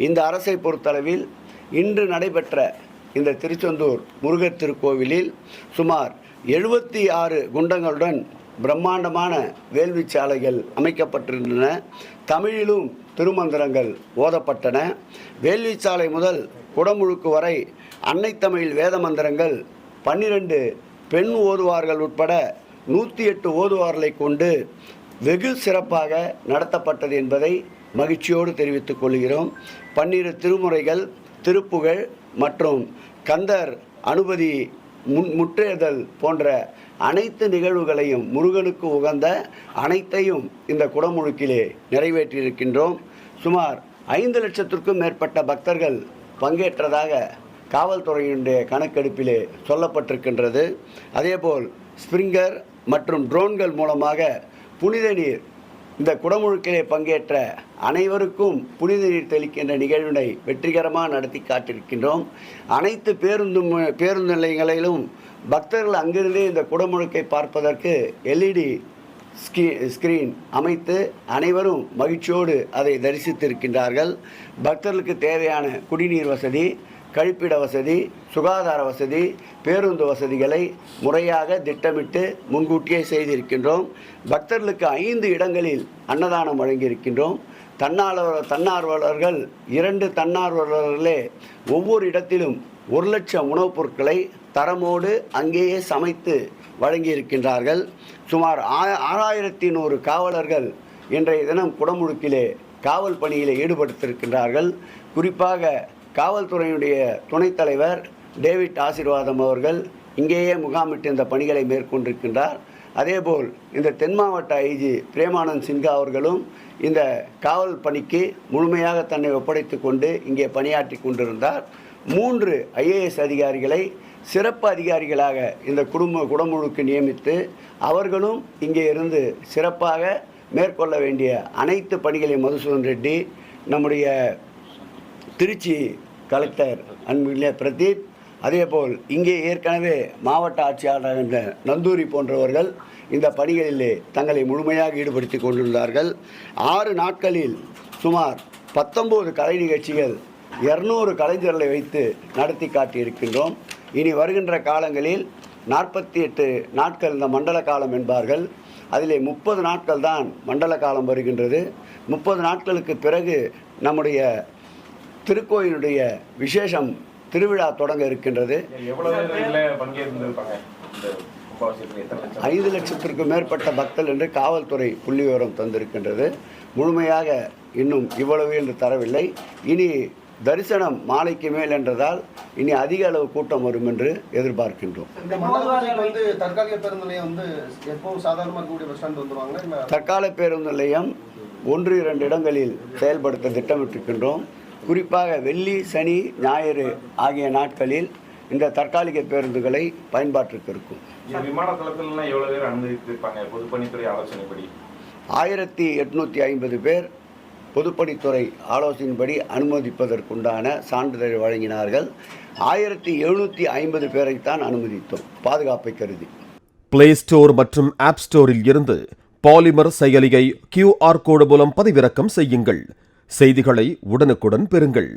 இந்த அரசை பொறுத்தளவில் இன்று நடைபெற்ற இந்த திருச்செந்தூர் முருகர் திருக்கோவிலில் சுமார் 76 குண்டங்களுடன் பிரம்மாண்டமான வேள்விச்சாலைகள் அமைக்கப்பட்டிருந்தன. தமிழிலும் திருமந்திரங்கள் ஓதப்பட்டன. வேள்விச்சாலை முதல் குடமுழுக்கு வரை அன்னை தமிழ் வேத மந்திரங்கள் 12 பெண் ஓதுவார்கள் உட்பட 108 ஓதுவார்களை கொண்டு வெகு சிறப்பாக நடத்தப்பட்டது என்பதை மகிழ்ச்சியோடு தெரிவித்துக் கொள்கிறோம். 12 திருமுறைகள், திருப்புகழ் மற்றும் கந்தர் அனுபதி முற்றேதல் போன்ற அனைத்து நிகழ்வுகளையும் முருகனுக்கு உகந்த அனைத்தையும் இந்த குடமுழுக்கிலே நிறைவேற்றியிருக்கின்றோம். சுமார் 5 லட்சத்திற்கும் மேற்பட்ட பக்தர்கள் பங்கேற்றதாக காவல்துறையினுடைய கணக்கெடுப்பிலே சொல்லப்பட்டிருக்கின்றது. அதேபோல் ஸ்பிரிங்கர் மற்றும் ட்ரோன்கள் மூலமாக புனித நீர் இந்த குடமுழுக்கிலே பங்கேற்ற அனைவருக்கும் புனித நீர் தெளிக்கின்ற நிகழ்வினை வெற்றிகரமாக நடத்தி காட்டியிருக்கின்றோம். அனைத்து பேருந்து நிலையங்களிலும் பக்தர்கள் அங்கிருந்தே இந்த குடமுழுக்கை பார்ப்பதற்கு LED ஸ்கிரீன் அமைத்து அனைவரும் மகிழ்ச்சியோடு அதை தரிசித்திருக்கின்றார்கள். பக்தர்களுக்கு தேவையான குடிநீர் வசதி, கழிப்பிட வசதி, சுகாதார வசதி, பேருந்து வசதிகளை முறையாக திட்டமிட்டு முன்கூட்டியே செய்திருக்கின்றோம். பக்தர்களுக்கு 5 இடங்களில் அன்னதானம் வழங்கியிருக்கின்றோம். தன்னார்வலர்கள் 2 தன்னார்வலர்களே ஒவ்வொரு இடத்திலும் 1 லட்சம் உணவுப் பொருட்களை தரமோடு அங்கேயே சமைத்து வழங்கியிருக்கின்றார்கள். சுமார் 6100 காவலர்கள் இன்றைய தினம் குடமுழுக்கிலே காவல் பணியிலே ஈடுபடுத்தியிருக்கின்றார்கள். குறிப்பாக காவல்துறையினுடைய துணைத் தலைவர் டேவிட் ஆசீர்வாதம் அவர்கள் இங்கேயே முகாமிட்டு இந்த பணிகளை மேற்கொண்டிருக்கின்றார். அதேபோல் இந்த தென் மாவட்ட ஐஜி பிரேமானந்த் சின்ஹா அவர்களும் இந்த காவல் பணிக்கு முழுமையாக தன்னை ஒப்படைத்து கொண்டு இங்கே பணியாற்றி கொண்டிருந்தார். 3 IAS அதிகாரிகளை சிறப்பு அதிகாரிகளாக இந்த குடமுழுக்கு நியமித்து அவர்களும் இங்கே இருந்து சிறப்பாக மேற்கொள்ள வேண்டிய அனைத்து பணிகளையும் மதுசூதன் ரெட்டி, நம்முடைய திருச்சி கலெக்டர் அன்பிலே பிரதீப், அதேபோல் இங்கே ஏற்கனவே மாவட்ட ஆட்சியாளர் என்ற நந்தூரி போன்றவர்கள் இந்த பணிகளிலே தங்களை முழுமையாக ஈடுபடுத்தி கொண்டுள்ளார்கள். 6 நாட்களில் சுமார் 19 கலை நிகழ்ச்சிகள் 200 கலைஞர்களை வைத்து நடத்தி காட்டியிருக்கின்றோம். இனி வருகின்ற காலங்களில் 48 நாட்கள் இந்த மண்டல காலம் என்பார்கள். அதிலே 30 நாட்கள் தான் மண்டல காலம் வருகின்றது. 30 நாட்களுக்கு பிறகு நம்முடைய திருக்கோயிலுடைய விசேஷம் திருவிழா தொடங்க இருக்கின்றது. 5 லட்சத்திற்கும் மேற்பட்ட பக்தர்கள் என்று காவல்துறை புள்ளி விவரம் தந்திருக்கின்றது. முழுமையாக இன்னும் இவ்வளவு என்று தரவில்லை. இனி தரிசனம் மாலைக்கு மேல் என்றதால் இனி அதிக அளவு கூட்டம் வரும் என்று எதிர்பார்க்கின்றோம். தற்கால பேருந்து நிலையம் 1-2 இடங்களில் செயல்படுத்த திட்டமிட்டிருக்கின்றோம். குறிப்பாக வெள்ளி, சனி, ஞாயிறு ஆகிய நாட்களில் இந்த தற்காலிக பேருந்துகளை பயன்பாட்டிற்கு இருக்கும். விமான தளத்தில் எவ்வளவு பேர் அனுமதித்திருப்பாங்க? பொதுப்பணித்துறை ஆலோசனைப்படி 1850 பேர் பொதுப்பணித்துறை ஆலோசனைப்படி அனுமதிப்பதற்குண்டான சான்றிதழ் வழங்கினார்கள். 1750 பேரைத்தான் அனுமதித்தோம் பாதுகாப்பை கருதி. பிளே ஸ்டோர் மற்றும் ஆப் ஸ்டோரில் இருந்து பாலிமர் செயலியை QR கோடு மூலம் பதிவிறக்கம் செய்யுங்கள். செய்திகளை உடனுக்குடன் பெறுங்கள்.